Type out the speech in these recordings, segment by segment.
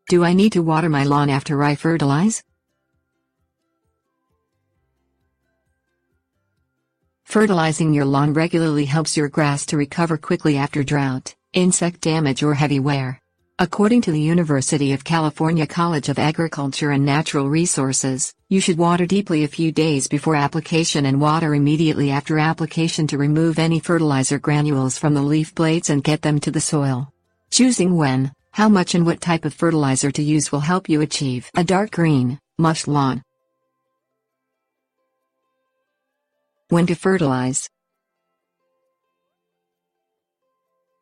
Do I need to water my lawn after I fertilize? Fertilizing your lawn regularly helps your grass to recover quickly after drought, insect damage or heavy wear. According to the University of California College of Agriculture and Natural Resources, you should water deeply a few days before application and water immediately after application to remove any fertilizer granules from the leaf blades and get them to the soil. Choosing when, how much and what type of fertilizer to use will help you achieve a dark green, lush lawn. When to fertilize.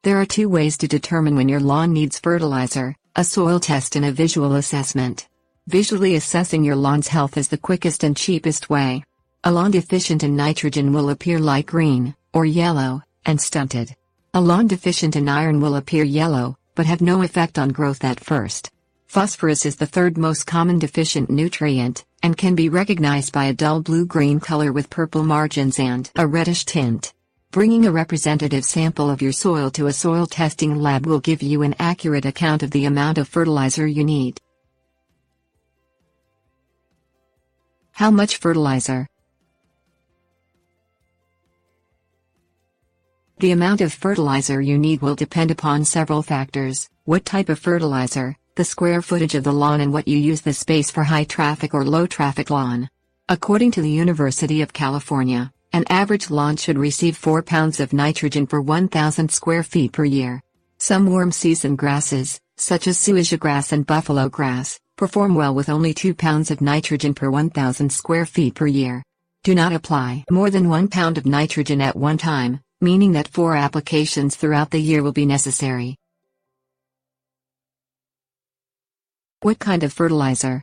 There are two ways to determine when your lawn needs fertilizer: a soil test and a visual assessment. Visually assessing your lawn's health is the quickest and cheapest way. A lawn deficient in nitrogen will appear light green, or yellow, and stunted. A lawn deficient in iron will appear yellow, but have no effect on growth at first. Phosphorus is the third most common deficient nutrient, and can be recognized by a dull blue-green color with purple margins and a reddish tint. Bringing a representative sample of your soil to a soil testing lab will give you an accurate account of the amount of fertilizer you need. How much fertilizer? The amount of fertilizer you need will depend upon several factors: what type of fertilizer, the square footage of the lawn, and what you use the space for: high traffic or low traffic lawn. According to the University of California, an average lawn should receive 4 pounds of nitrogen per 1,000 square feet per year. Some warm season grasses, such as suija grass and buffalo grass, perform well with only 2 pounds of nitrogen per 1,000 square feet per year. Do not apply more than 1 pound of nitrogen at one time, meaning that 4 applications throughout the year will be necessary. What kind of fertilizer?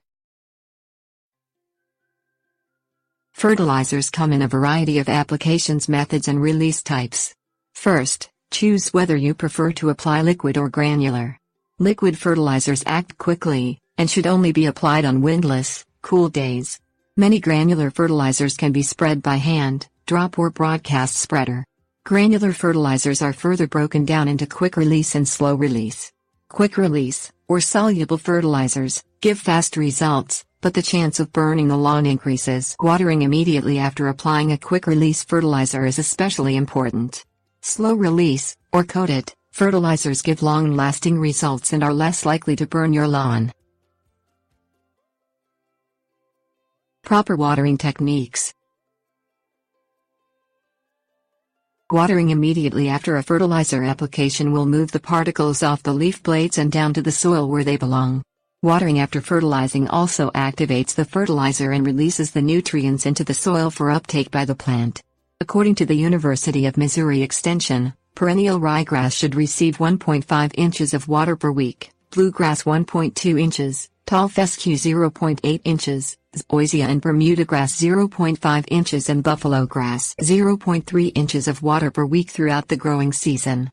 Fertilizers come in a variety of applications, methods, and release types. First, choose whether you prefer to apply liquid or granular. Liquid fertilizers act quickly, and should only be applied on windless, cool days. Many granular fertilizers can be spread by hand, drop, or broadcast spreader. Granular fertilizers are further broken down into quick release and slow release. Quick release, or soluble fertilizers, give fast results, but the chance of burning the lawn increases. Watering immediately after applying a quick-release fertilizer is especially important. Slow release, or coated, fertilizers give long-lasting results and are less likely to burn your lawn. Proper watering techniques. Watering immediately after a fertilizer application will move the particles off the leaf blades and down to the soil where they belong. Watering after fertilizing also activates the fertilizer and releases the nutrients into the soil for uptake by the plant. According to the University of Missouri Extension, perennial ryegrass should receive 1.5 inches of water per week, bluegrass 1.2 inches, tall fescue 0.8 inches, zoysia and Bermuda grass 0.5 inches, and buffalo grass 0.3 inches of water per week throughout the growing season.